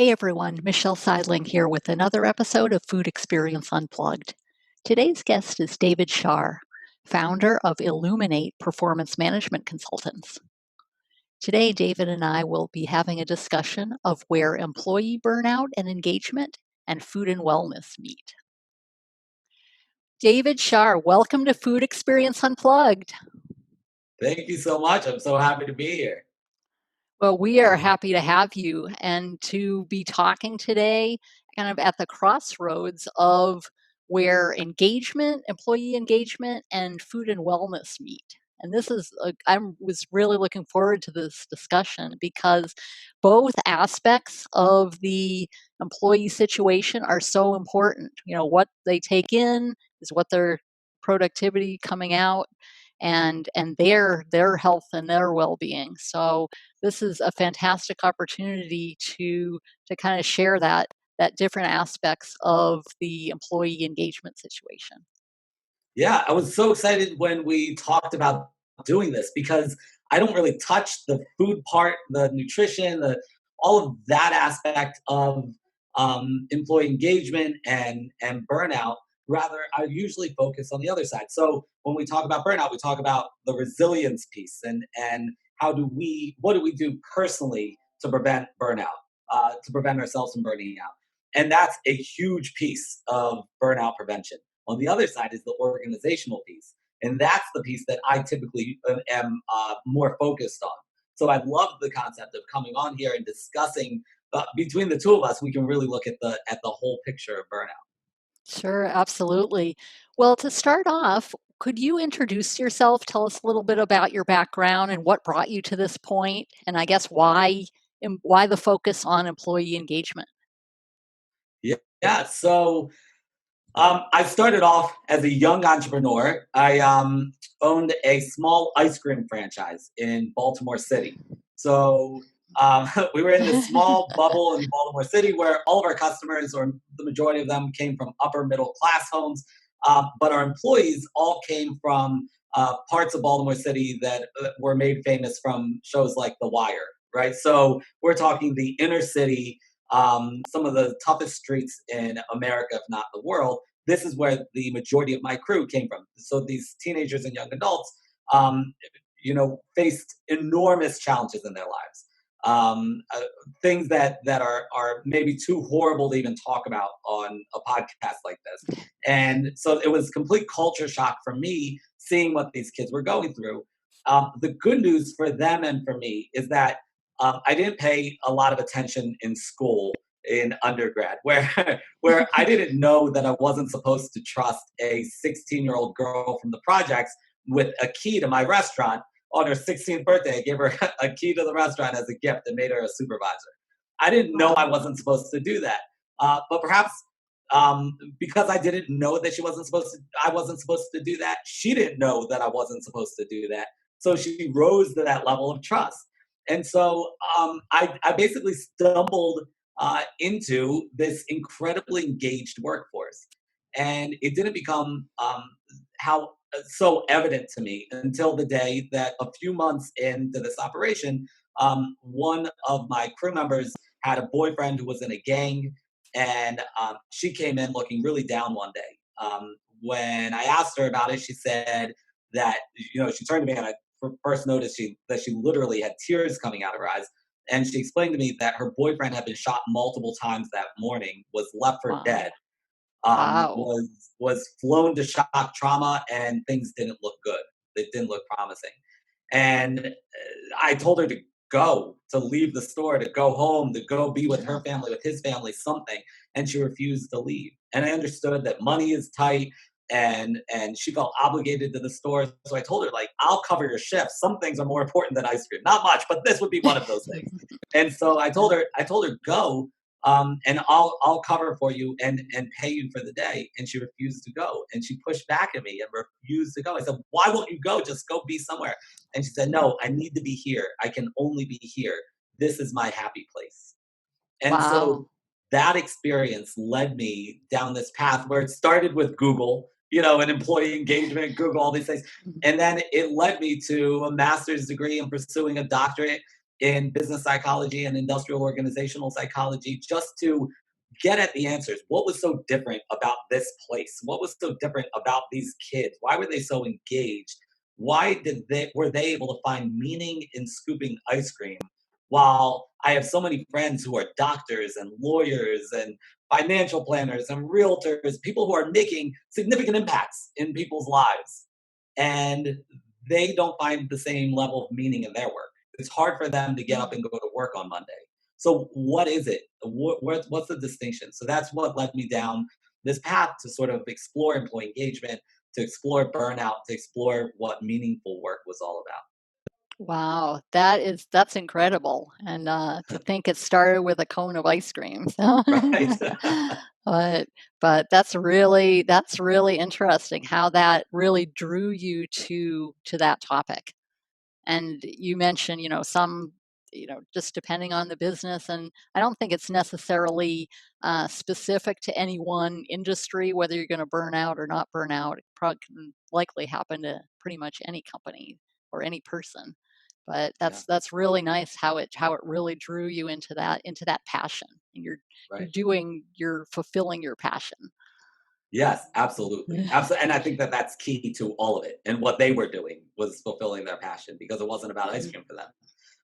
Hey everyone, Michelle Seidling here with another episode of Food Experience Unplugged. Today's guest is David Shar, founder of Illuminate Performance Management Consultants. Today, David and I will be having a discussion of where employee burnout and engagement and food and wellness meet. David Shar, welcome to Food Experience Unplugged. Thank you so much. I'm so happy to be here. Well, we are happy to have you and to be talking today kind of at the crossroads of where engagement, employee engagement, and food and wellness meet. And this is, I was really looking forward to this discussion because both aspects of the employee situation are so important. You know, what they take in is what their productivity coming out and their health and their well-being. So this is a fantastic opportunity to kind of share that different aspects of the employee engagement situation. Yeah, I was so excited when we talked about doing this because I don't really touch the food part, the nutrition, all of that aspect of employee engagement and burnout. Rather, I usually focus on the other side. So when we talk about burnout, we talk about the resilience piece and what do we do personally to prevent burnout, to prevent ourselves from burning out, and that's a huge piece of burnout prevention. On the other side is the organizational piece. And that's the piece that I typically am more focused on. So I love the concept of coming on here and discussing between the two of us, we can really look at the whole picture of burnout. Sure, absolutely. Well, to start off, could you introduce yourself? Tell us a little bit about your background and what brought you to this point, and I guess why the focus on employee engagement. Yeah. So I started off as a young entrepreneur. I owned a small ice cream franchise in Baltimore City. So we were in this small bubble in Baltimore City where all of our customers, or the majority of them, came from upper middle class homes. But our employees all came from parts of Baltimore City that were made famous from shows like The Wire, right? So we're talking the inner city, some of the toughest streets in America, if not the world. This is where the majority of my crew came from. So these teenagers and young adults, um, faced enormous challenges in their lives. Things that are maybe too horrible to even talk about on a podcast like this. And so it was complete culture shock for me seeing what these kids were going through. The good news for them and for me is that I didn't pay a lot of attention in school in undergrad, where I didn't know that I wasn't supposed to trust a 16-year-old girl from the projects with a key to my restaurant. On her 16th birthday, I gave her a key to the restaurant as a gift and made her a supervisor. I didn't know I Wow. wasn't supposed to do that, but perhaps because I didn't know that I wasn't supposed to do that. She didn't know that I wasn't supposed to do that, so she rose to that level of trust. And so I basically stumbled into this incredibly engaged workforce. And it didn't become how so evident to me until the day that a few months into this operation, one of my crew members had a boyfriend who was in a gang, and she came in looking really down one day. When I asked her about it, she said that she turned to me and I first noticed that she literally had tears coming out of her eyes, and she explained to me that her boyfriend had been shot multiple times that morning, was left for dead, Wow. Wow. was flown to shock trauma, and things didn't look good. It didn't look promising. And I told her to leave the store, to go home, to go be with Yeah. her family, with his family, something. And she refused to leave. And I understood that money is tight, and she felt obligated to the store. So I told her, like, I'll cover your shift. Some things are more important than ice cream. Not much, but this would be one of those things. And so I told her go, and I'll cover for you and pay you for the day. And she refused to go, and she pushed back at me and refused to go. I said, why won't you go? Just go be somewhere. And she said, no, I need to be here. I can only be here. This is my happy place. And so Wow. that experience led me down this path where it started with Google, and employee engagement, Google, all these things. Mhm. And then it led me to a master's degree and pursuing a doctorate. in business psychology and industrial organizational psychology just to get at the answers. What was so different about this place? What was so different about these kids? Why were they so engaged? Why were they able to find meaning in scooping ice cream? While I have so many friends who are doctors and lawyers and financial planners and realtors, people who are making significant impacts in people's lives, and they don't find the same level of meaning in their work. It's hard for them to get up Mm. and go to work on Monday. So what is it? What's the distinction? So that's what led me down this path to sort of explore employee engagement, to explore burnout, to explore what meaningful work was all about. Wow, that's incredible, and, to think it started with a cone of ice cream, so Right? but that's really interesting how that really drew you to that topic. And you mentioned, some, just depending on the business, and I don't think it's necessarily specific to any one industry, whether you're going to burn out or not burn out. It probably can likely happen to pretty much any company or any person. But Yeah. that's really nice how it really drew you into that passion, and you're Right. you're fulfilling your passion. Yes, absolutely. Absolutely. And I think that that's key to all of it. And what they were doing was fulfilling their passion because it wasn't about ice Mm, cream for them.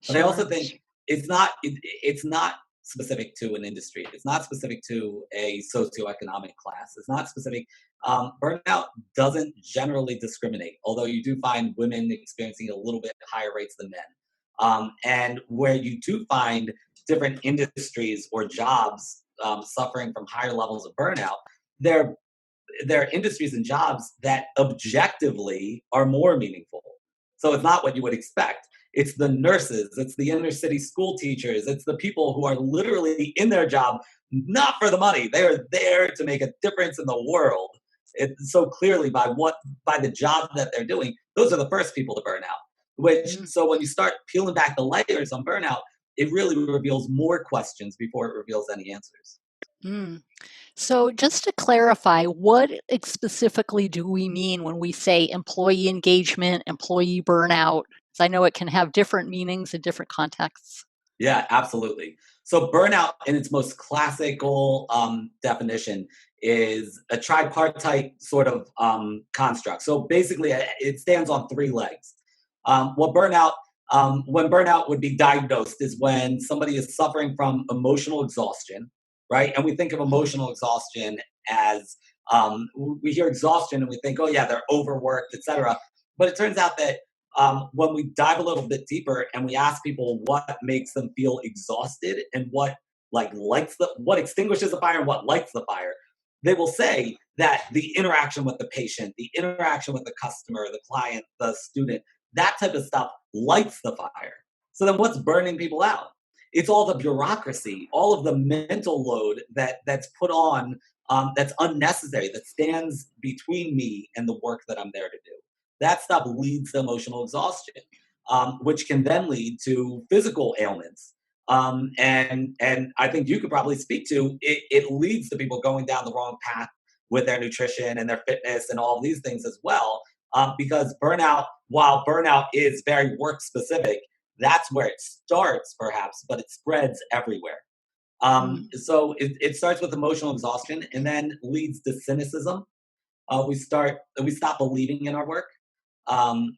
But I also sure. think it's not specific to an industry. It's not specific to a socioeconomic class. It's not specific. Burnout doesn't generally discriminate, although you do find women experiencing a little bit higher rates than men. And where you do find different industries or jobs suffering from higher levels of burnout, they're there are industries and jobs that objectively are more meaningful. So it's not what you would expect. It's the nurses, it's the inner city school teachers, it's the people who are literally in their job not for the money. They are there to make a difference in the world. It so clearly by the job that they're doing, those are the first people to burn out. Which Mm, so when you start peeling back the layers on burnout, it really reveals more questions before it reveals any answers. mm. So, just to clarify, what specifically do we mean when we say employee engagement, employee burnout? 'Cause I know it can have different meanings in different contexts. Yeah, absolutely. So burnout in its most classical definition is a tripartite sort of construct. So basically, it stands on three legs. When burnout would be diagnosed is when somebody is suffering from emotional exhaustion, right? And we think of Mm, emotional exhaustion as we hear exhaustion and we think, oh yeah, they're overworked, etc. But it turns out that when we dive a little bit deeper and we ask people what makes them feel exhausted and what extinguishes the fire and what lights the fire, they will say that the interaction with the patient, the interaction with the customer, the client, the student, that type of stuff lights the fire. So then what's burning people out? It's all the bureaucracy, all of the mental load that's put on, that's unnecessary, that stands between me and the work that I'm there to do. That stuff leads to emotional exhaustion, which can then lead to physical ailments. And I think you could probably speak to it. It leads to people going down the wrong path with their nutrition and their fitness and all of these things as well. Because while burnout is very work specific, that's where it starts, perhaps, but it spreads everywhere. mm, So it starts with emotional exhaustion and then leads to cynicism. We stop believing in our work.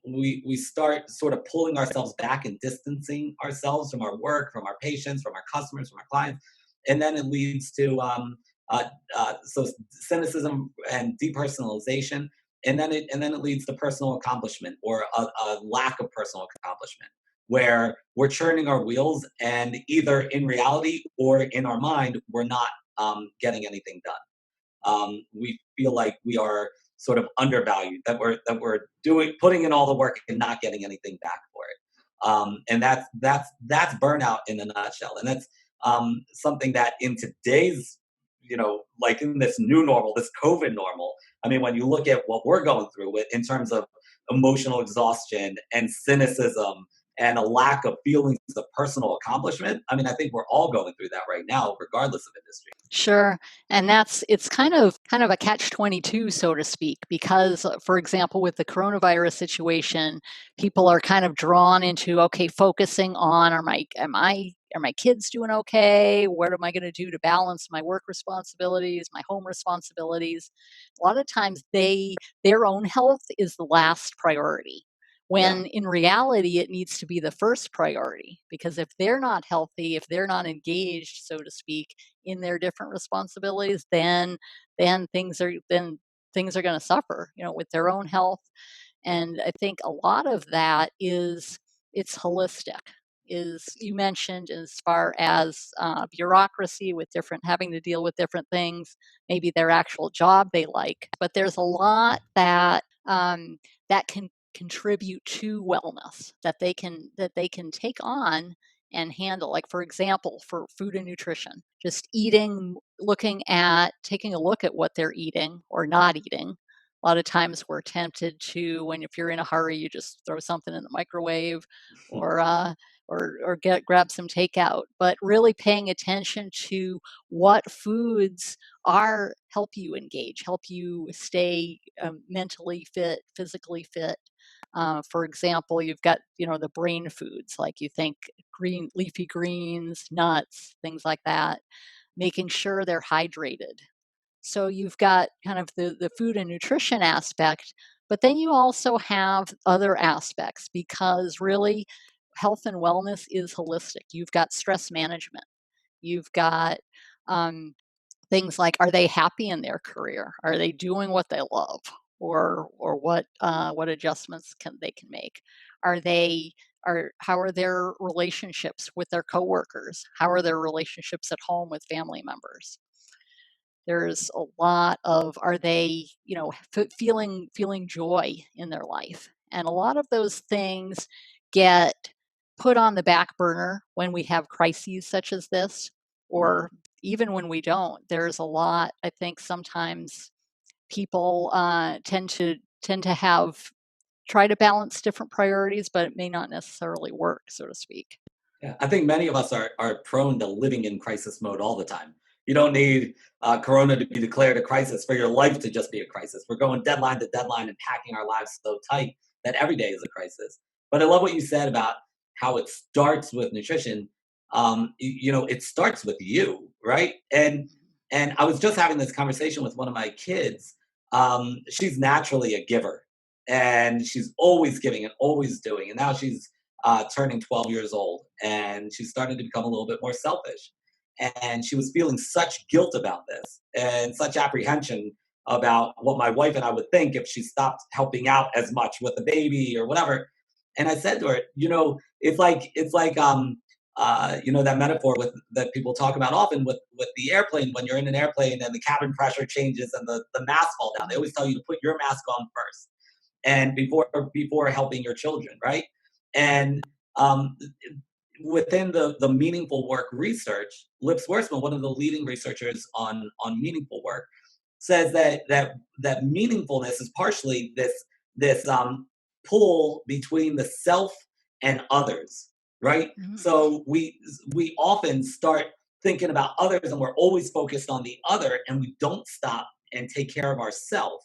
We start sort of pulling ourselves back and distancing ourselves from our work, from our patients, from our customers, from our clients, and then it leads to cynicism and depersonalization, and then it leads to personal accomplishment or a lack of personal accomplishment, where we're churning our wheels, and either in reality or in our mind, we're not getting anything done. We feel like we are sort of undervalued, that we're doing putting in all the work and not getting anything back for it. And that's burnout in a nutshell. And that's something that in today's, like in this new normal, this COVID normal. I mean, when you look at what we're going through in terms of emotional exhaustion and cynicism and a lack of feelings of personal accomplishment. I mean, I think we're all going through that right now, regardless of industry. Sure. And it's kind of a catch 22, so to speak, because for example, with the coronavirus situation, people are kind of drawn into, okay, focusing on are my kids doing okay? What am I going to do to balance my work responsibilities, my home responsibilities? A lot of times their own health is the last priority. Yeah. When in reality, it needs to be the first priority, because if they're not healthy, if they're not engaged, so to speak, in their different responsibilities, then things are going to suffer, with their own health. And I think a lot of that is it's holistic. Is you mentioned as far as bureaucracy with different having to deal with different things, maybe their actual job they like, but there's a lot that can contribute to wellness that they can take on and handle. Like for example, for food and nutrition, just eating, taking a look at what they're eating or not eating. A lot of times we're tempted to, when if you're in a hurry, you just throw something in the microwave, or grab some takeout. But really paying attention to what foods are help you engage, help you stay mentally fit, physically fit. For example, you've got the brain foods, like you think green leafy greens, nuts, things like that. Making sure they're hydrated. So you've got kind of the food and nutrition aspect, but then you also have other aspects, because really health and wellness is holistic. You've got stress management. You've got things like, are they happy in their career? Are they doing what they love? Or what adjustments they can make? Are they are How are their relationships with their coworkers? How are their relationships at home with family members? There's a lot of, are they, feeling joy in their life? And a lot of those things get put on the back burner when we have crises such as this, or even when we don't. There's a lot, I think sometimes people tend to have try to balance different priorities, but it may not necessarily work, so to speak. Yeah, I think many of us are prone to living in crisis mode all the time. You don't need Corona to be declared a crisis for your life to just be a crisis. We're going deadline to deadline and packing our lives so tight that every day is a crisis. But I love what you said about how it starts with nutrition. It starts with you, right? And I was just having this conversation with one of my kids. She's naturally a giver, and she's always giving and always doing. And now she's turning 12 years old, and she started to become a little bit more selfish. And she was feeling such guilt about this and such apprehension about what my wife and I would think if she stopped helping out as much with the baby or whatever. And I said to her, that metaphor with that people talk about often with the airplane. When you're in an airplane and the cabin pressure changes and the mask fall down, they always tell you to put your mask on first, and before helping your children, right? And um, within the meaningful work research, Lips Wurzman, one of the leading researchers on meaningful work, says that meaningfulness is partially this pull between the self and others, right? Mm. So we often start thinking about others, and we're always focused on the other, and we don't stop and take care of ourselves,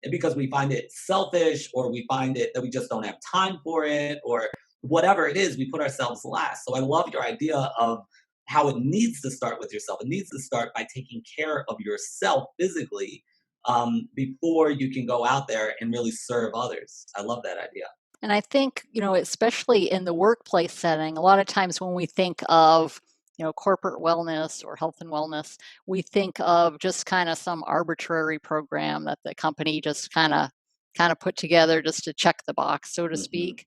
and because we find it selfish, or we find it that we just don't have time for it, or whatever it is, we put ourselves last. So I love your idea of how it needs to start with yourself. It needs to start by taking care of yourself physically, before you can go out there and really serve others. I love that idea. And I think, especially in the workplace setting, a lot of times when we think of, corporate wellness or health and wellness, we think of just kind of some arbitrary program that the company just kind of put together just to check the box, so to Hmm. speak.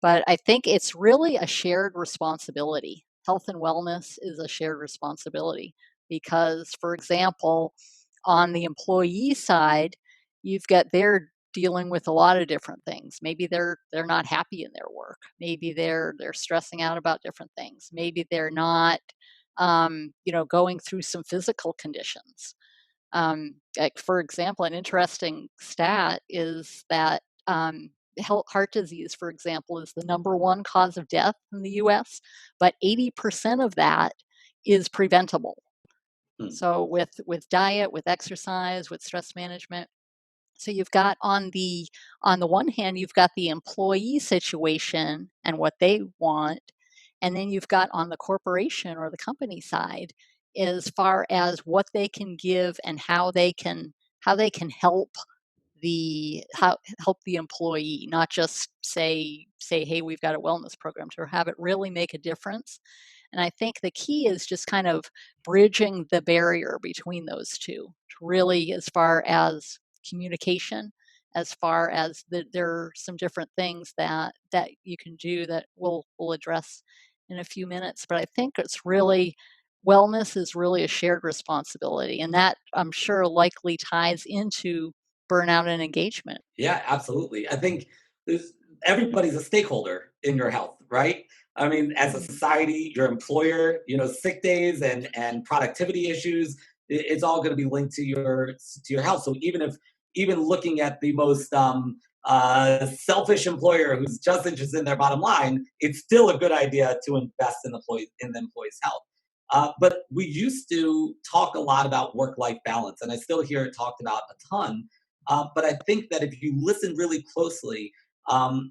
But I think it's really a shared responsibility. Health and wellness is a shared responsibility because, for example, on the employee side, you've got they're dealing with a lot of different things. Maybe they're not happy in their work. Maybe they're stressing out about different things. Maybe they're not, going through some physical conditions. Like for example, an interesting stat is that heart disease, for example, is the number one cause of death in the US, but 80% of that is preventable. Hmm. So with diet, with exercise, with stress management. So you've got on the one hand, you've got the employee situation and what they want, and then you've got on the corporation or the company side as far as what they can give and how they can help the employee, not just say, hey, we've got a wellness program, to have it really make a difference. And I think the key is just kind of bridging the barrier between those two, really, as far as communication, as far as there are some different things that you can do that we'll address in a few minutes. But I think it's really wellness is really a shared responsibility, and that I'm sure likely ties into burnout and engagement. Yeah, absolutely. I think there's, everybody's a stakeholder in your health, right? I mean, as a Mm, society, your employer, sick days and productivity issues, it's all going to be linked to your health. So even looking at the most selfish employer who's just interested in their bottom line, it's still a good idea to invest in the employee's health. But we used to talk a lot about work-life balance, and I still hear it talked about a ton. But I think that if you listen really closely,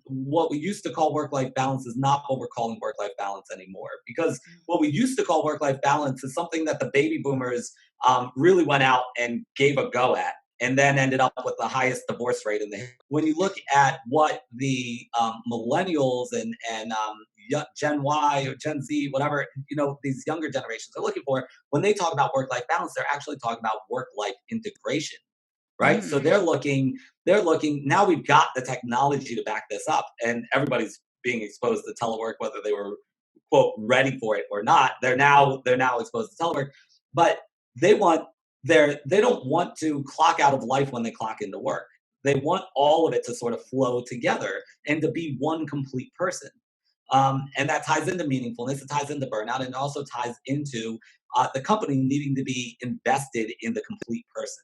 what we used to call work life balance is not what we're calling work life balance anymore. Because what we used to call work life balance is something that the baby boomers really went out and gave a go at. And then ended up with the highest divorce rate in the. When you look at what the millennials and Gen Y or Gen Z, whatever these younger generations are looking for, when they talk about work life balance, they're actually talking about work life integration, right? So mm, they're looking now. We've got the technology to back this up, and everybody's being exposed to telework, whether they were quote ready for it or not. They're now exposed to telework, but they want they don't want to clock out of life when they clock into work. They want all of it to sort of flow together and to be one complete person. And that ties into meaningfulness, it ties into burnout, and it also ties into the company needing to be invested in the complete person.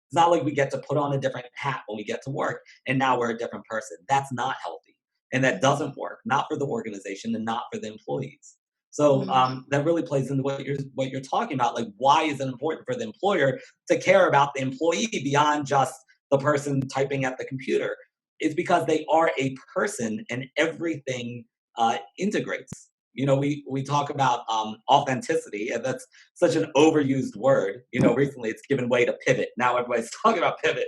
It's not like we get to put on a different hat when we get to work and now we're a different person. That's not healthy. And that mm, doesn't work, not for the organization and not for the employees. So mm, that really plays into what you're talking about. Like, why is it important for the employer to care about the employee beyond just the person typing at the computer? It's because they are a person, and everything integrates. We talk about authenticity, and that's such an overused word. Recently it's given way to pivot. Now everybody's talking about pivot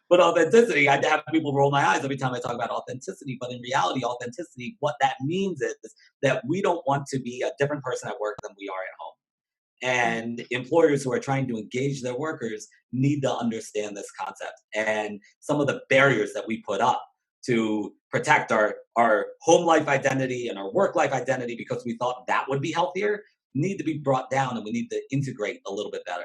but authenticity. I have people roll my eyes every time I talk about authenticity. But in reality, authenticity, what that means is that we don't want to be a different person at work than we are at home. mm, And employers who are trying to engage their workers need to understand this concept and some of the barriers that we put up to protect our home life identity and our work life identity because we thought that would be healthier need to be brought down, and we need to integrate a little bit better.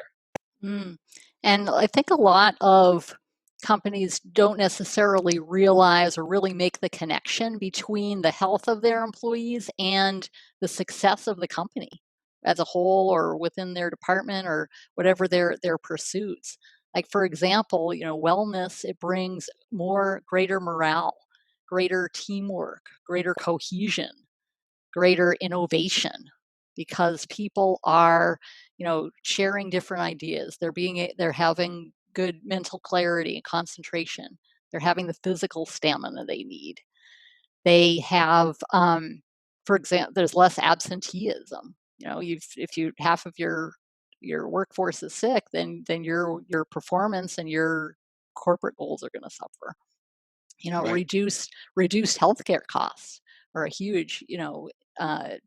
mm. And I think a lot of companies don't necessarily realize or really make the connection between the health of their employees and the success of the company as a whole, or within their department, or whatever their pursuits. Like, for example, wellness, it brings greater morale, greater teamwork, greater cohesion, greater innovation, because people are sharing different ideas. They're having good mental clarity and concentration. They're having the physical stamina they need. They have for example, there's less absenteeism. If you half of your workforce is sick, then your performance and your corporate goals are going to suffer. Right. Reduced healthcare costs are a huge,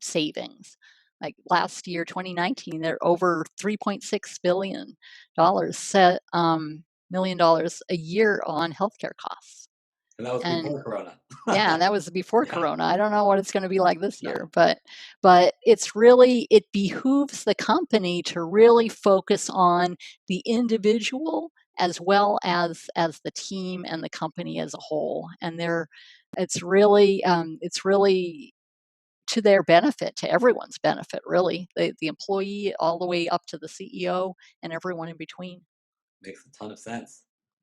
savings. Like last year, 2019, there are over $3.6 billion set $1 million a year on healthcare costs. And that was And before Corona. yeah, that was before Yeah. Corona. I don't know what it's going to be like this No. year, but it behooves the company to really focus on the individual as well as the team and the company as a whole. And it's really to their benefit, to everyone's benefit, really, the employee all the way up to the CEO and everyone in between. Makes a ton of sense.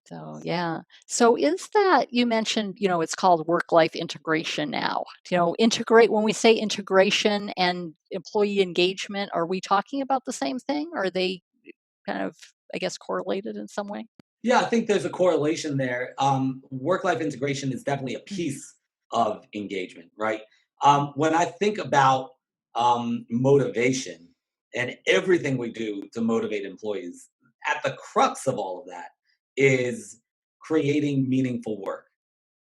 So, yeah. So is that, you mentioned, it's called work-life integration now. Integrate, when we say integration and employee engagement, are we talking about the same thing? Are they kind of, I guess, correlated in some way? Yeah, I think there's a correlation there. Work-life integration is definitely a Mhm. piece of engagement, right? When I think about motivation and everything we do to motivate employees, at the crux of all of that is creating meaningful work.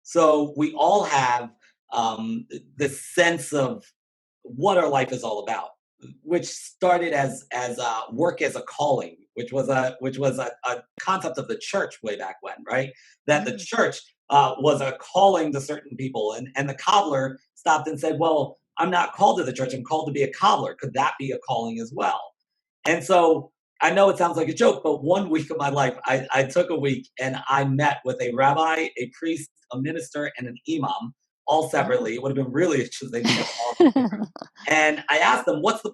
So we all have the sense of what our life is all about, which started as work as a calling, which was a concept of the church way back when, right? That the Mm. church was a calling to certain people, and the cobbler stopped and said, "Well, I'm not called to the church. I'm called to be a cobbler. Could that be a calling as well?" And so I know it sounds like a joke, but one week of my life, I took a week and I met with a rabbi, a priest, a minister, and an imam, all Oh. separately. It would have been really interesting because all of them different. And I asked them, what's the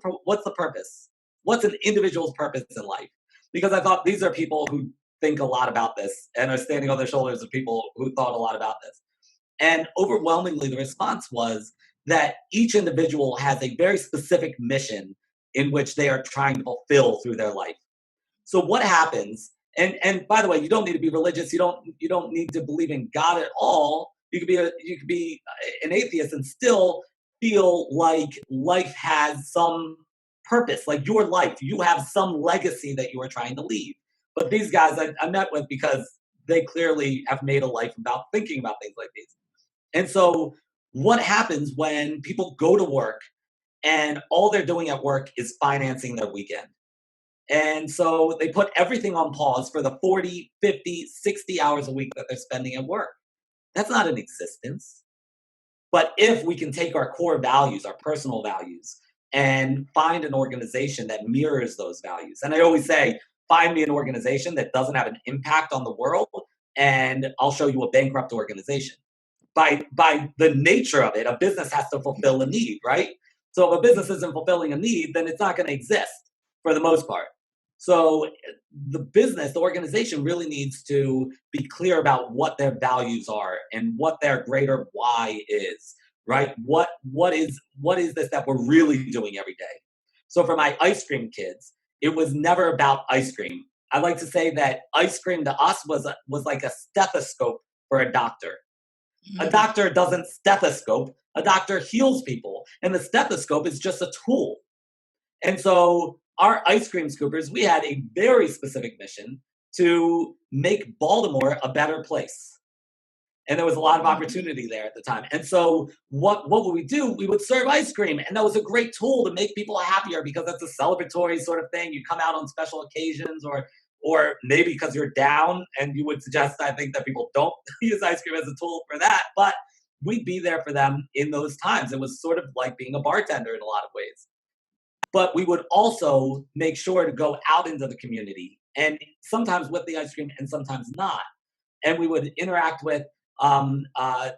purpose? What's an individual's purpose in life? Because I thought these are people who think a lot about this and are standing on the shoulders of people who thought a lot about this. And overwhelmingly, the response was that each individual has a very specific mission in which they are trying to fulfill through their life. So what happens? And by the way, you don't need to be religious. You don't need to believe in God at all. You could be an atheist and still feel like life has some purpose. Like your life, you have some legacy that you are trying to leave. But these guys I met with because they clearly have made a life about thinking about things like these. And so, what happens when people go to work and all they're doing at work is financing their weekend? And so they put everything on pause for the 40, 50, 60 hours a week that they're spending at work. That's not an existence. But if we can take our core values, our personal values, and find an organization that mirrors those values, and I always say, find me an organization that doesn't have an impact on the world, and I'll show you a bankrupt organization. By the nature of it, a business has to fulfill a need, right? So if a business isn't fulfilling a need, then it's not going to exist for the most part. So the business, the organization really needs to be clear about what their values are and what their greater why is, right? What is this that we're really doing every day? So for my ice cream kids, it was never about ice cream. I like to say that ice cream to us was like a stethoscope for a doctor. A Mm. doctor doesn't stethoscope. A doctor heals people, and the stethoscope is just a tool. And so, our ice cream scoopers, we had a very specific mission to make Baltimore a better place. And there was a lot of Mhm. opportunity there at the time. And so, what would we do? We would serve ice cream, and that was a great tool to make people happier because that's a celebratory sort of thing. You come out on special occasions, or maybe because you're down, and you would suggest, I think, that people don't use ice cream as a tool for that. But we'd be there for them in those times. It was sort of like being a bartender in a lot of ways. But we would also make sure to go out into the community, and sometimes with the ice cream and sometimes not. And we would interact with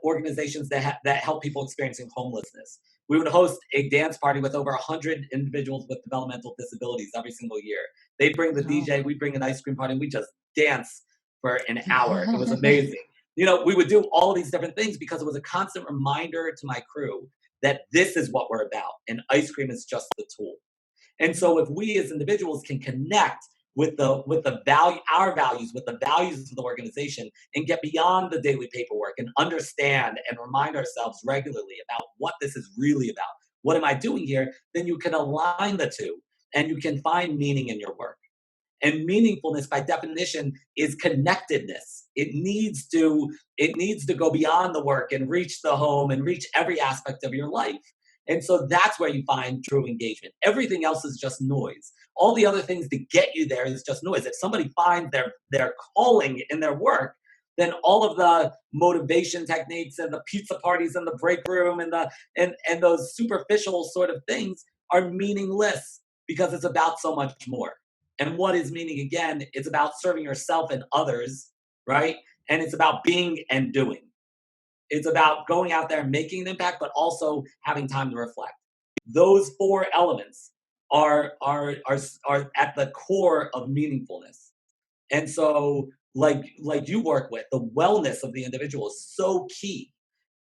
organizations that help people experiencing homelessness. We would host a dance party with over 100 individuals with developmental disabilities every single year. They'd bring the Oh. DJ, we'd bring an ice cream party, and we just dance for an hour. It was amazing. We would do all of these different things because it was a constant reminder to my crew that this is what we're about, and ice cream is just the tool. And Mhm. so if we as individuals can connect with the value, our values, with the values of the organization, and get beyond the daily paperwork and understand and remind ourselves regularly about what this is really about. What am I doing here? Then you can align the two and you can find meaning in your work. And meaningfulness by definition is connectedness. It needs to go beyond the work and reach the home and reach every aspect of your life. And so that's where you find true engagement. Everything else is just noise. All the other things to get you there is just noise. If somebody finds their calling in their work, then all of the motivation techniques and the pizza parties and the break room and those superficial sort of things are meaningless because it's about so much more. And what is meaning again? It's about serving yourself and others, right? And it's about being and doing. It's about going out there and making an impact, but also having time to reflect. Those four elements are at the core of meaningfulness. And so like you work with, the wellness of the individual is so key.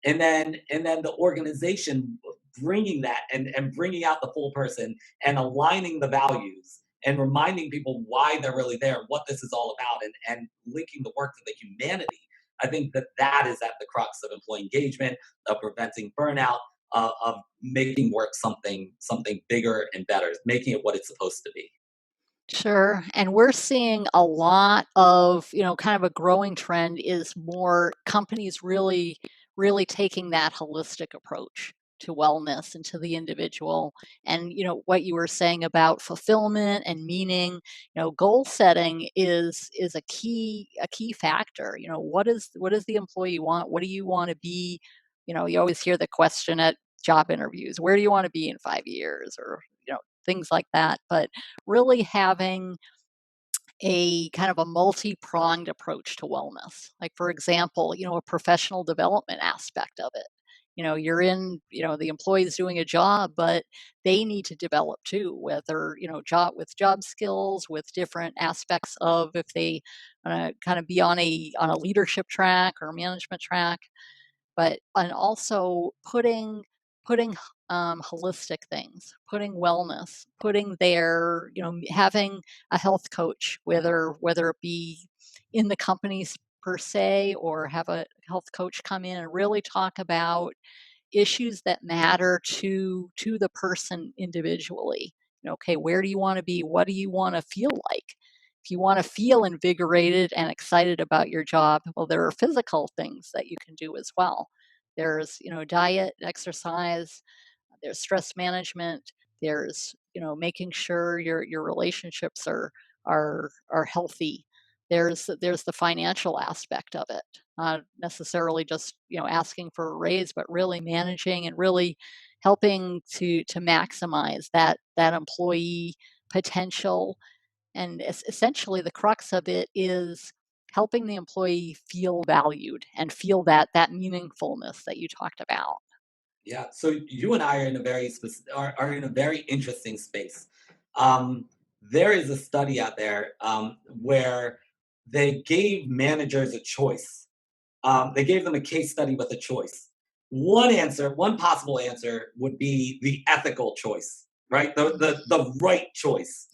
And then the organization bringing that and bringing out the full person and aligning the values and reminding people why they're really there, what this is all about, and linking the work to the humanity. I think that that is at the crux of employee engagement, of preventing burnout, of making work something bigger and better, making it what it's supposed to be. Sure. And we're seeing a lot of, kind of a growing trend is more companies really taking that holistic approach to wellness and to the individual. And, what you were saying about fulfillment and meaning, goal setting is a key factor. What does the employee want? What do you want to be? You always hear the question at job interviews, where do you want to be in 5 years? Or, things like that. But really having a kind of a multi-pronged approach to wellness. Like, for example, a professional development aspect of it. You're in, the employee's doing a job, but they need to develop too, whether, job skills, with different aspects of if they kind of be on a leadership track or management track, but and also putting holistic things, putting wellness, putting their, having a health coach, whether it be in the companies per se, or have a health coach come in and really talk about issues that matter to the person individually. Okay, where do you want to be? What do you want to feel like? If you want to feel invigorated and excited about your job, well, there are physical things that you can do as well. There's, diet, exercise, there's stress management, there's, making sure your relationships are healthy. There's the financial aspect of it, not necessarily just, asking for a raise, but really managing and really helping to maximize that employee potential. And essentially the crux of it is helping the employee feel valued and feel that meaningfulness that you talked about. Yeah. So you and I are in a are in a very interesting space. Um, there is a study out there where they gave managers a choice. They gave them a case study with a choice. One possible answer would be the ethical choice, right? The right choice.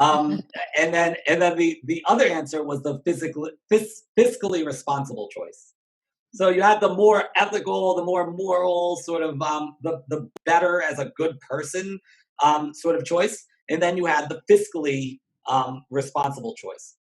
Um, and then the other answer was the fiscally responsible choice. So you had the more ethical, the more moral, sort of the better as a good person sort of choice, and then you had the fiscally responsible choice.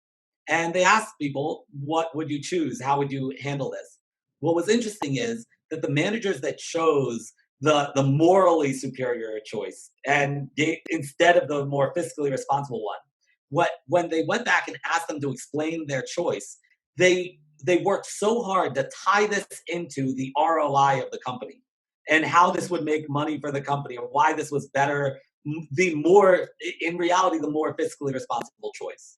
And they asked people, what would you choose? How would you handle this? What was interesting is that the managers that chose the morally superior choice and instead of the more fiscally responsible one, when they went back and asked them to explain their choice, they worked so hard to tie this into the ROI of the company and how this would make money for the company and why this was better, the more in reality the more fiscally responsible choice.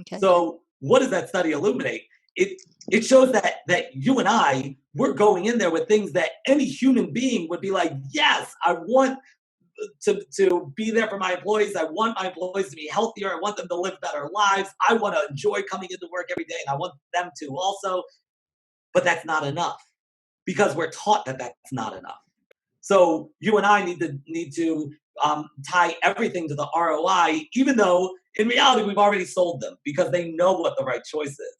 Okay. So what does that study illuminate? It shows that you and I, we're going in there with things that any human being would be like, yes, I want to be there for my employees. I want my employees to be healthier. I want them to live better lives. I want to enjoy coming into work every day, and I want them to also. But that's not enough because we're taught that that's not enough. So you and I need to tie everything to the ROI, even though in reality we've already sold them because they know what the right choice is.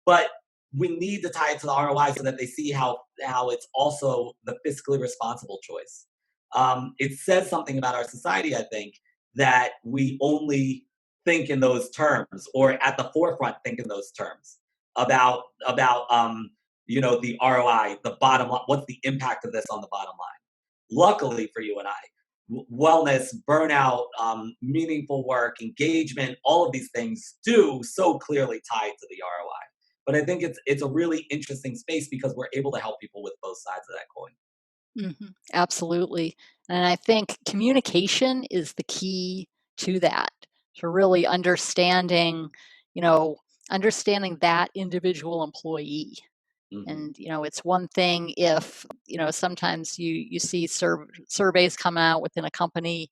But we need to tie it to the ROI so that they see how it's also the fiscally responsible choice. It says something about our society, I think, that we only think in those terms, or at the forefront think in those terms about the ROI, the bottom line. What's the impact of this on the bottom line? Luckily for you and I, wellness, burnout, meaningful work, engagement, all of these things do so clearly tie to the ROI. But I think it's a really interesting space because we're able to help people with both sides of that coin. Absolutely. And I think communication is the key to that, to really you know, understanding that individual employee. Hmm. And, it's one thing if, sometimes you see surveys come out within a company,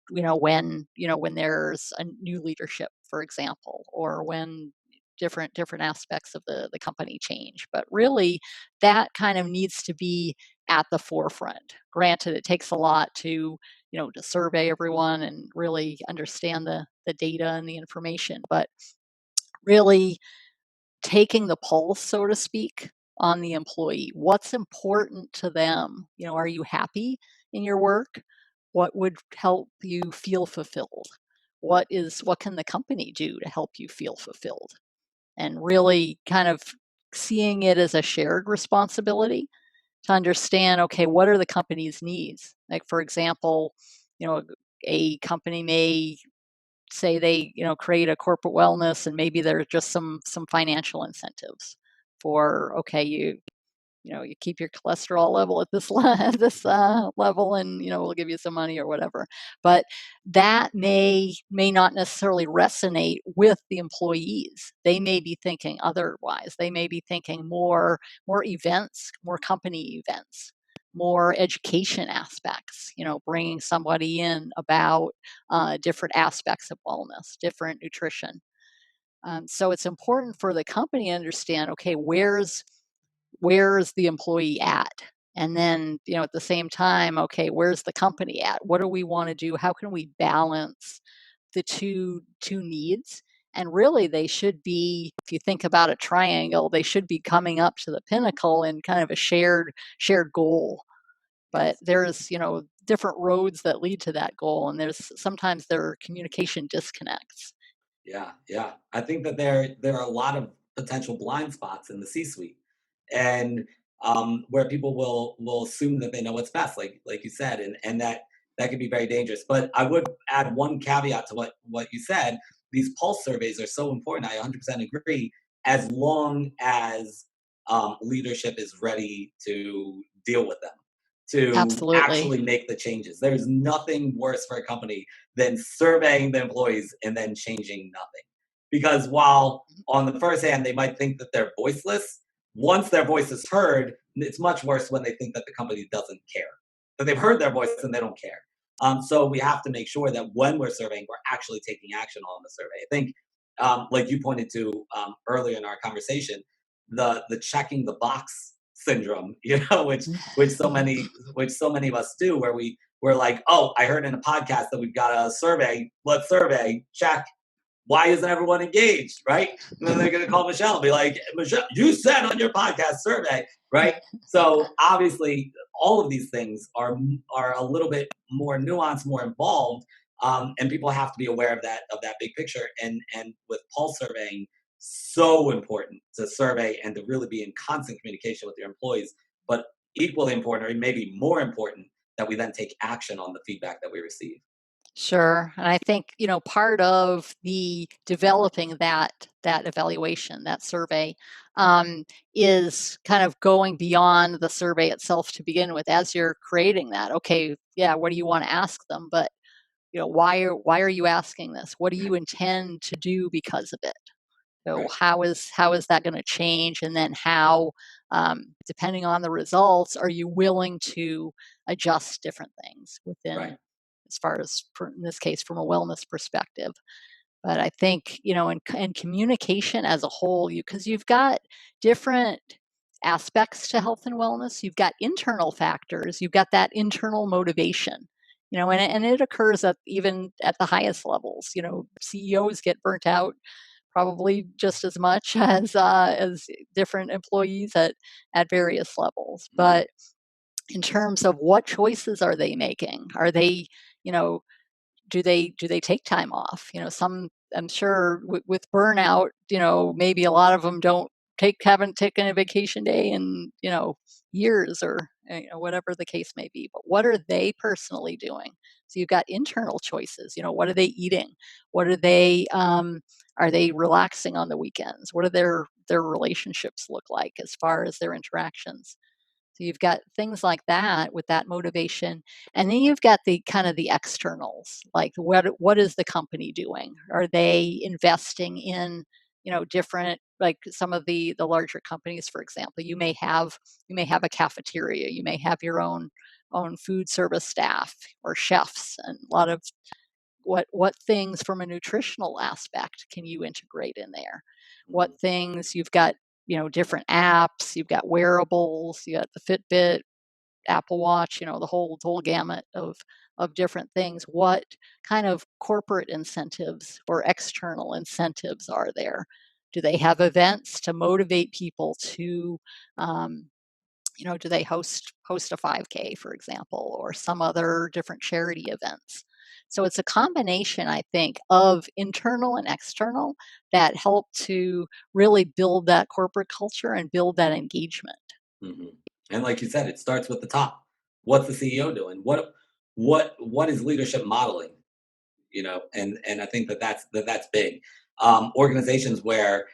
when there's a new leadership, for example, or when different aspects of the company change. But really, that kind of needs to be at the forefront. Granted, it takes a lot to to survey everyone and really understand the data and the information, but really taking the pulse, so to speak, on the employee. What's important to them? Are you happy in your work? What would help you feel fulfilled? What can the company do to help you feel fulfilled? And really kind of seeing it as a shared responsibility to understand, okay, what are the company's needs? Like, for example, you know, a company may say they create a corporate wellness, and maybe there's just some financial incentives for, okay, you keep your cholesterol level at this this level, and we'll give you some money or whatever. But that may not necessarily resonate with the employees. They may be thinking otherwise. They may be thinking more events, more company events, more education aspects, bringing somebody in about different aspects of wellness, different nutrition. So it's important for the company to understand, okay, where's the employee at? And then, at the same time, okay, where's the company at? What do we want to do? How can we balance the two needs? And really, they should be, if you think about a triangle, they should be coming up to the pinnacle in kind of a shared goal. But Yes. there's, different roads that lead to that goal, and sometimes there are communication disconnects. Yeah, yeah. I think that there are a lot of potential blind spots in the C-suite, and where people will assume that they know what's best, like you said, and that can be very dangerous. But I would add one caveat to what you said. These pulse surveys are so important. I 100% agree. As long as leadership is ready to deal with them, to Absolutely. actually make the changes. There's nothing worse for a company than surveying the employees and then changing nothing. Because while on the first hand, they might think that they're voiceless, once their voice is heard, it's much worse when they think that the company doesn't care, that they've heard their voice and they don't care. So we have to make sure that when we're surveying, we're actually taking action on the survey. I think, like you pointed to earlier in our conversation, the checking the box syndrome, which so many of us do, where we're like, oh, I heard in a podcast that we've got a survey. Let's survey. Check. Why isn't everyone engaged? Right? And then they're going to call Michelle and be like, Michelle, you said on your podcast survey, right? So obviously, all of these things are a little bit more nuanced, more involved, and people have to be aware of that big picture. And with pulse surveying, so important to survey and to really be in constant communication with your employees. But equally important, or maybe more important, that we then take action on the feedback that we receive. Sure. And I think, part of the developing that evaluation, that survey, is kind of going beyond the survey itself to begin with. As you're creating that, okay, yeah, what do you want to ask them? But why are you asking this? What do you intend to do because of it? So Right. how is that going to change? And then how, depending on the results, are you willing to adjust different things within, Right. as far as in this case, from a wellness perspective? But I think, in communication as a whole, because you've got different aspects to health and wellness. You've got internal factors. You've got that internal motivation. And it occurs even at the highest levels. CEOs get burnt out probably just as much as different employees at various levels. Mhm. But in terms of what choices are they making? Are they, you know, do they take time off? Some, I'm sure with burnout, maybe a lot of them haven't taken a vacation day in years, or whatever the case may be. But what are they personally doing? So you've got internal choices. What are they eating? What are they relaxing on the weekends? What do their relationships look like as far as their interactions? So you've got things like that with that motivation. And then you've got the kind of the externals, like what is the company doing? Are they investing in, different, like some of the larger companies, for example, you may have a cafeteria, you may have your own food service staff or chefs, and a lot of what things from a nutritional aspect can you integrate in there? what Mhm. things you've got, different apps, you've got wearables, you got the Fitbit, Apple Watch, the whole gamut of different things. What kind of corporate incentives or external incentives are there? Do they have events to motivate people to, um, do they host a 5K, for example, or some other different charity events? So it's a combination, I think, of internal and external that help to really build that corporate culture and build that engagement. Mhm. And like you said, it starts with the top. What's the CEO doing? What is leadership modeling? And I think that's big. Organizations where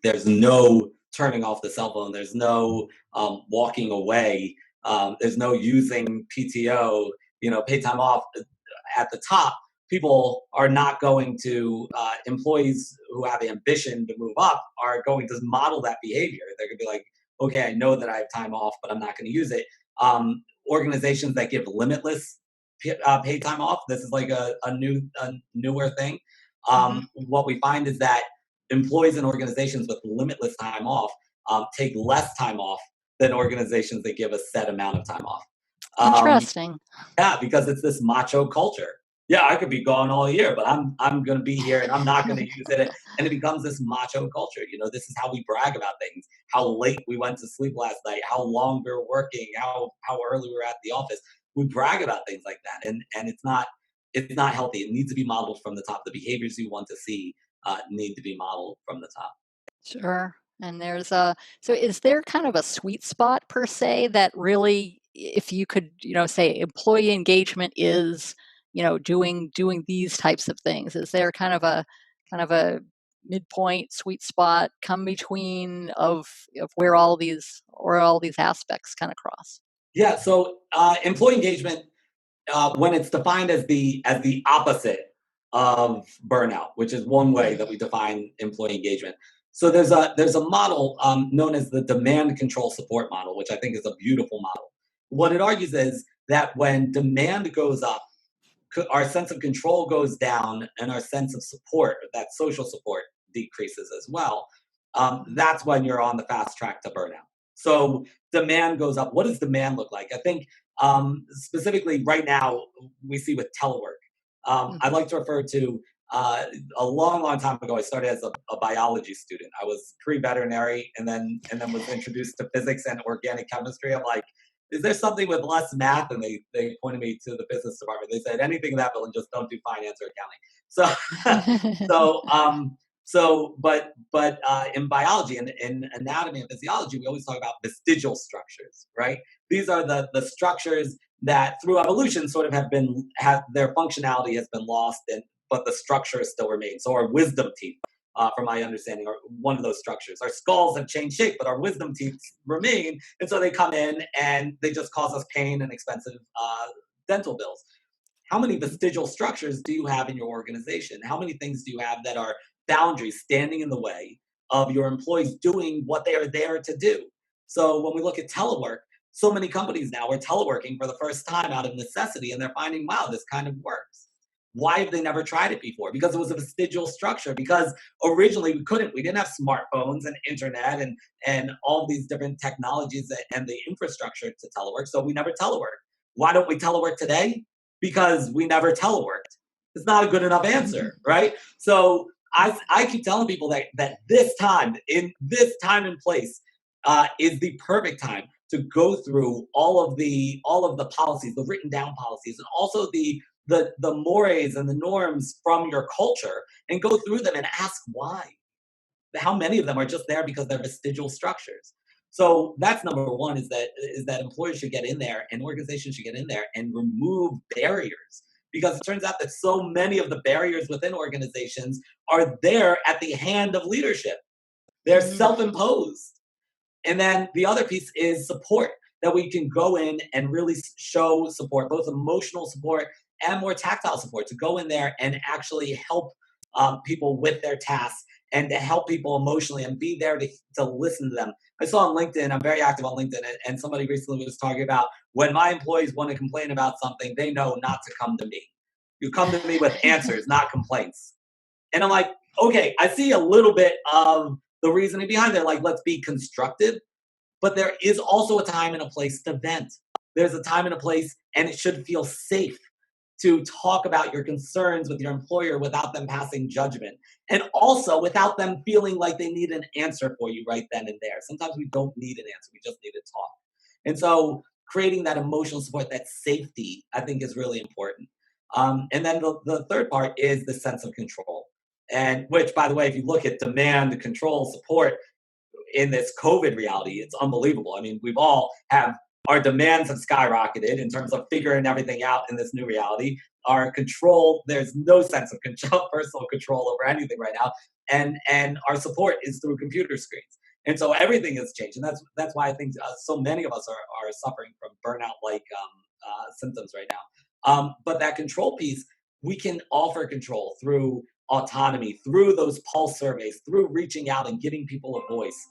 there's no turning off the cell phone, there's no walking away, there's no using PTO, paid time off at the top. People are not going to employees who have ambition to move up are going to model that behavior. They're going to be like, okay, I know that I have time off, but I'm not going to use it. Organizations that give limitless paid time off. This is like a newer thing. Hmm. What we find is that employees and organizations with limitless time off take less time off than organizations that give a set amount of time off. Um, Interesting. yeah, because it's this macho culture. Yeah, I could be gone all year, but I'm going to be here and I'm not going to use it. And it becomes this macho culture. This is how we brag about things. How late we went to sleep last night. How long we were working. How early we were at the office. We brag about things like that, and it's not healthy. It needs to be modeled from the top. The behaviors you want to see need to be modeled from the top. Sure. And so is there kind of a sweet spot per se that really, if you could, say employee engagement is, doing these types of things, is there kind of a midpoint sweet spot come between of where all these aspects kind of cross? Yeah. So employee engagement when it's defined as the opposite of burnout, which is one way that we define employee engagement. So there's a model known as the demand control support model, which I think is a beautiful model. What it argues is that when demand goes up, our sense of control goes down, and our sense of support, that social support, decreases as well. That's when you're on the fast track to burnout. So demand goes up. What does demand look like? I think specifically right now we see with telework. I'd Hmm. like to refer to a long, long time ago. I started as a biology student. I was pre-veterinary, and then was introduced to physics and organic chemistry. I'm like, is there something with less math? And they pointed me to the business department. They said anything in that building, just don't do finance or accounting. So, but in biology and in anatomy and physiology, we always talk about vestigial structures, right? These are the structures that through evolution sort of have their functionality has been lost, and but the structure still remains. So our wisdom teeth, from my understanding, are one of those structures. Our skulls have changed shape, but our wisdom teeth remain, and so they come in and they just cause us pain and expensive dental bills. How many vestigial structures do you have in your organization? How many things do you have that are boundaries standing in the way of your employees doing what they are there to do? So when we look at telework, so many companies now are teleworking for the first time out of necessity, and they're finding, wow, this kind of works. Why have they never tried it before? Because it was a vestigial structure. Because originally we didn't have smartphones and internet and all these different technologies and the infrastructure to telework. So we never telework. Why don't we telework today? Because we never teleworked. It's not a good enough answer, right? So I keep telling people that this time and place is the perfect time to go through all of the policies, the written down policies, and also the mores and the norms from your culture, and go through them and ask why. How many of them are just there because they're vestigial structures? So that's number one, is that employers should get in there and organizations should get in there and remove barriers, because it turns out that so many of the barriers within organizations are there at the hand of leadership. They're Hmm. self-imposed. And then the other piece is support, that we can go in and really show support, both emotional support and more tactile support, to go in there and actually help people with their tasks, and to help people emotionally and be there to listen to them. I saw on LinkedIn, I'm very active on LinkedIn, and somebody recently was talking about, when my employees want to complain about something, they know not to come to me. You come to me with answers, not complaints. And I'm like, okay, I see a little bit of the reasoning behind it. Like, let's be constructive, but there is also a time and a place to vent. There's a time and a place, and it should feel safe to talk about your concerns with your employer without them passing judgment. And also without them feeling like they need an answer for you right then and there. Sometimes we don't need an answer, we just need to talk. And so creating that emotional support, that safety, I think is really important. And then the third part is the sense of control. And which, by the way, if you look at demand, control, support, in this COVID reality, it's unbelievable. I mean, we've all have our demands have skyrocketed in terms of figuring everything out in this new reality. Our control, there's no sense of control, personal control over anything right now, and our support is through computer screens. And so everything has changed, and that's why I think so many of us are suffering from burnout like symptoms right now. But that control piece, we can offer control through autonomy, through those pulse surveys, through reaching out and giving people a voice,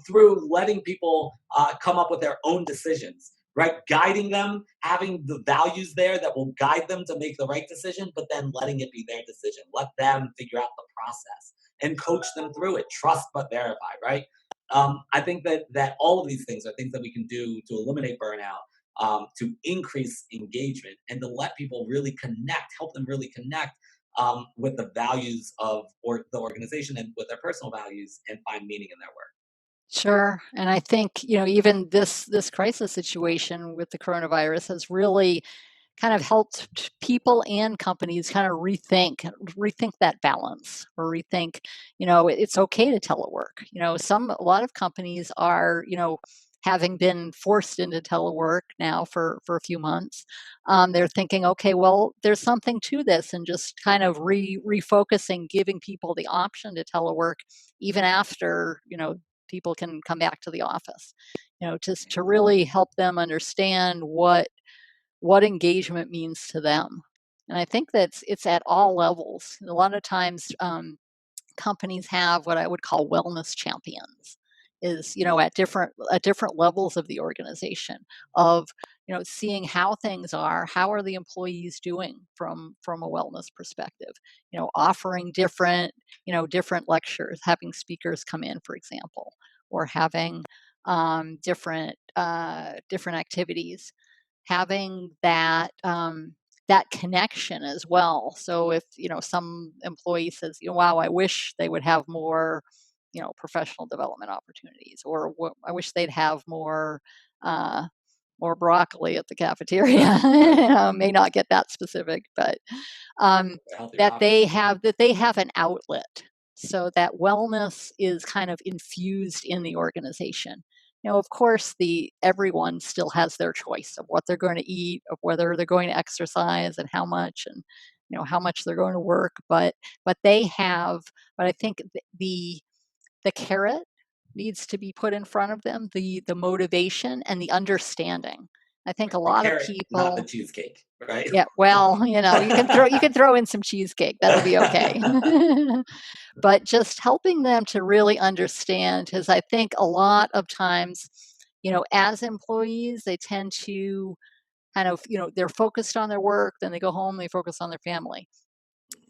through letting people come up with their own decisions, right? Guiding them, having the values there that will guide them to make the right decision, but then letting it be their decision. Let them figure out the process and coach them through it. Trust but verify, right? I think that all of these things are things that we can do to eliminate burnout, to increase engagement, and to let people really connect, help them really connect with the values of the organization and with their personal values, and find meaning in their work. Sure. And I think, even this crisis situation with the coronavirus has really kind of helped people and companies kind of rethink that balance, or rethink, it's okay to telework. A lot of companies are, having been forced into telework now for a few months. They're thinking, okay, well, there's something to this, and just kind of refocusing, giving people the option to telework even after, people can come back to the office, just to really help them understand what engagement means to them. And I think that it's at all levels. A lot of times, companies have what I would call wellness champions, is at different levels of the organization, of seeing how are the employees doing from a wellness perspective, offering different lectures, having speakers come in, for example, or having different activities, having that connection as well. So if some employee says, wow, I wish they would have more, professional development opportunities, or I wish they'd have uh, more broccoli at the cafeteria. May not get that specific, but Healthier that options. they have an outlet, so that wellness is kind of infused in the organization. Of course, the everyone still has their choice of what they're going to eat, of whether they're going to exercise, and how much, and how much they're going to work. But they have. But I think the carrot needs to be put in front of them, the motivation and the understanding. I think Right. a The lot of carrot, not the people. cheesecake, right? Yeah, well, you can throw in some cheesecake. That'll be okay. But just helping them to really understand, because I think a lot of times, as employees, they tend to kind of, they're focused on their work, then they go home, they focus on their family.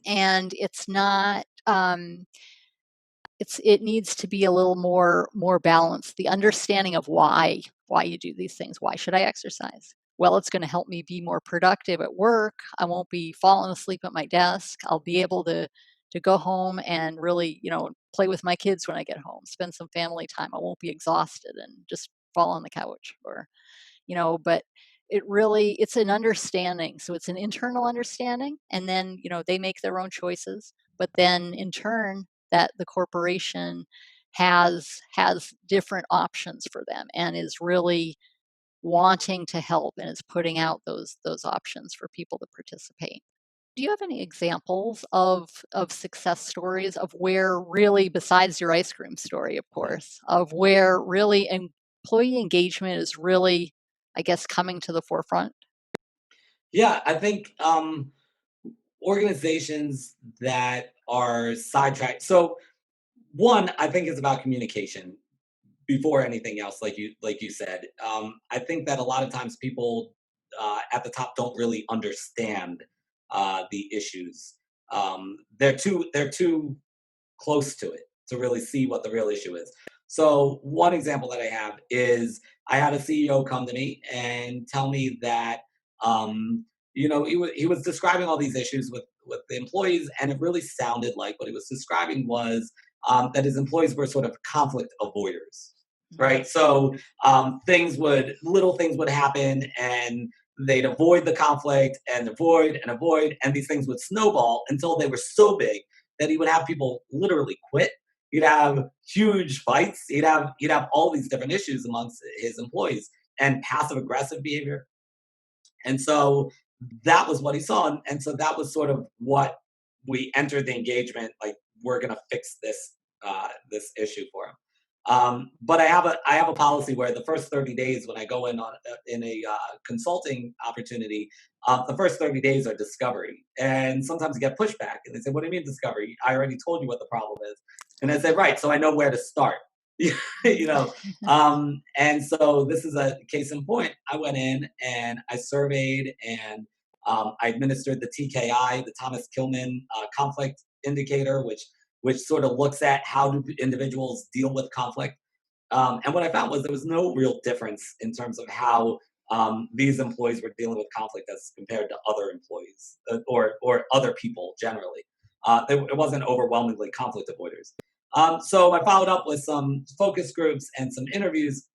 And it's not, it needs to be a little more balanced. The understanding of why you do these things. Why should I exercise? Well, it's going to help me be more productive at work. I won't be falling asleep at my desk. I'll be able to go home and really, play with my kids when I get home, spend some family time. I won't be exhausted and just fall on the couch, or but it's an understanding. So it's an internal understanding, and then they make their own choices, but then in turn, that the corporation has different options for them, and is really wanting to help, and is putting out those options for people to participate. Do you have any examples of success stories, of where really, besides your ice cream story, of course, of where really employee engagement is really, I guess, coming to the forefront? Yeah, I think organizations that are sidetracked. So one, I think it's about communication before anything else. Like you said, I think that a lot of times people at the top don't really understand the issues. they're too close to it to really see what the real issue is. So one example that I have is I had a CEO come to me and tell me that he was describing all these issues with the employees, and it really sounded like what he was describing was that his employees were sort of conflict avoiders, Mm. right? So little things would happen, and they'd avoid the conflict and avoid, and these things would snowball until they were so big that he would have people literally quit. He'd have huge fights. He'd have all these different issues amongst his employees and passive aggressive behavior. And so that was what he saw. And so that was sort of what we entered the engagement, like we're gonna fix this issue for him. But I have a policy where the first 30 days when I go in a consulting opportunity, the first 30 days are discovery. And sometimes you get pushback and they say, "What do you mean discovery? I already told you what the problem is." And I say, "Right, so I know where to start." you know, and so this is a case in point. I went in and I surveyed and I administered the TKI, the Thomas Kilmann conflict indicator, which sort of looks at how do individuals deal with conflict. And what I found was there was no real difference in terms of how these employees were dealing with conflict as compared to other employees or other people generally. It wasn't overwhelmingly conflict avoiders. So I followed up with some focus groups and some interviews,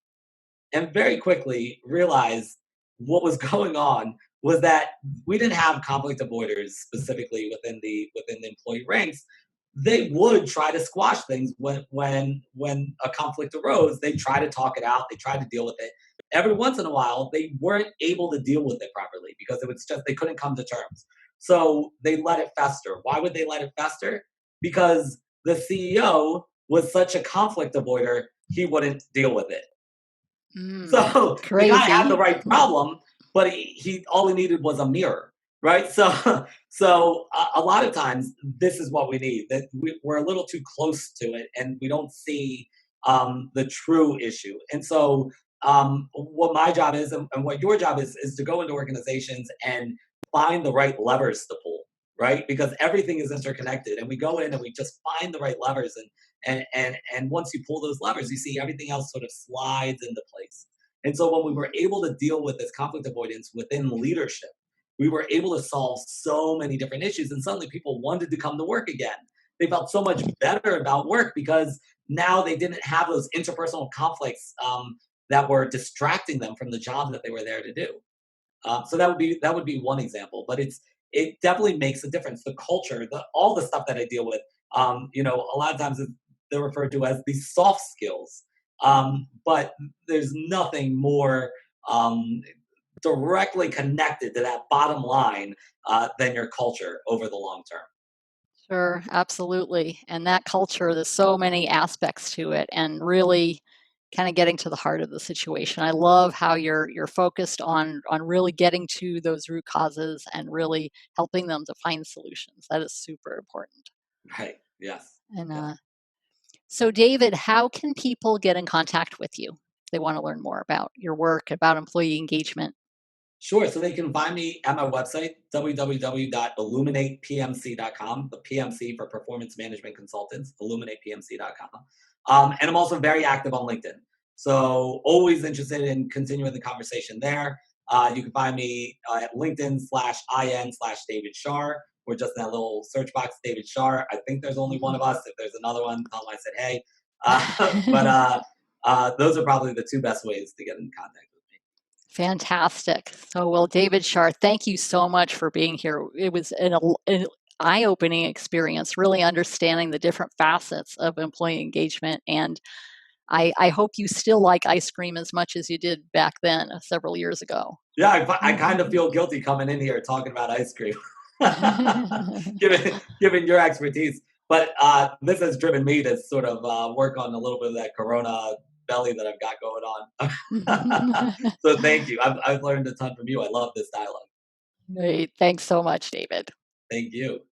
and very quickly realized what was going on was that we didn't have conflict avoiders specifically within the employee ranks. They would try to squash things when a conflict arose. They try to talk it out. They try to deal with it. Every once in a while, they weren't able to deal with it properly because it was just they couldn't come to terms. So they let it fester. Why would they let it fester? Because the CEO was such a conflict avoider, he wouldn't deal with it. Mm, So the guy had the crazy. right problem, but he all he needed was a mirror, right? So so a lot of times this is what we need. That we're a little too close to it, and we don't see the true issue. And so what my job is, and what your job is to go into organizations and find the right levers to pull, right? Because everything is interconnected, and we go in and we just find the right levers, and once you pull those levers, you see everything else sort of slides into place. And so when we were able to deal with this conflict avoidance within leadership, we were able to solve so many different issues. And suddenly people wanted to come to work again. They felt so much better about work because now they didn't have those interpersonal conflicts that were distracting them from the job that they were there to do. So that would be one example, but it definitely makes a difference. The culture, all the stuff that I deal with, a lot of times they're referred to as these soft skills, but there's nothing more directly connected to that bottom line than your culture over the long term. Sure, absolutely. And that culture, there's so many aspects to it, and really kind of getting to the heart of the situation. I love how you're focused on really getting to those root causes and really helping them to find solutions. That is super important. Right. Yes. And Yes. so, David, how can people get in contact with you if they want to learn more about your work, about employee engagement? Sure. So they can find me at my website, www.illuminatepmc.com, the PMC for Performance Management Consultants, illuminatepmc.com. And I'm also very active on LinkedIn. So always interested in continuing the conversation there. You can find me at LinkedIn/IN/David Shar, or just in that little search box, David Shar. I think there's only one Mhm. of us. If there's another one, tell them I said, hey. But those are probably the two best ways to get in contact with me. Fantastic. So, well, David Shar, thank you so much for being here. It was an eye-opening experience, really understanding the different facets of employee engagement. And I hope you still like ice cream as much as you did back then, several years ago. Yeah, I kind of feel guilty coming in here talking about ice cream, given your expertise. But this has driven me to sort of work on a little bit of that Corona belly that I've got going on. So thank you. I've learned a ton from you. I love this dialogue. Great. Thanks so much, David. Thank you.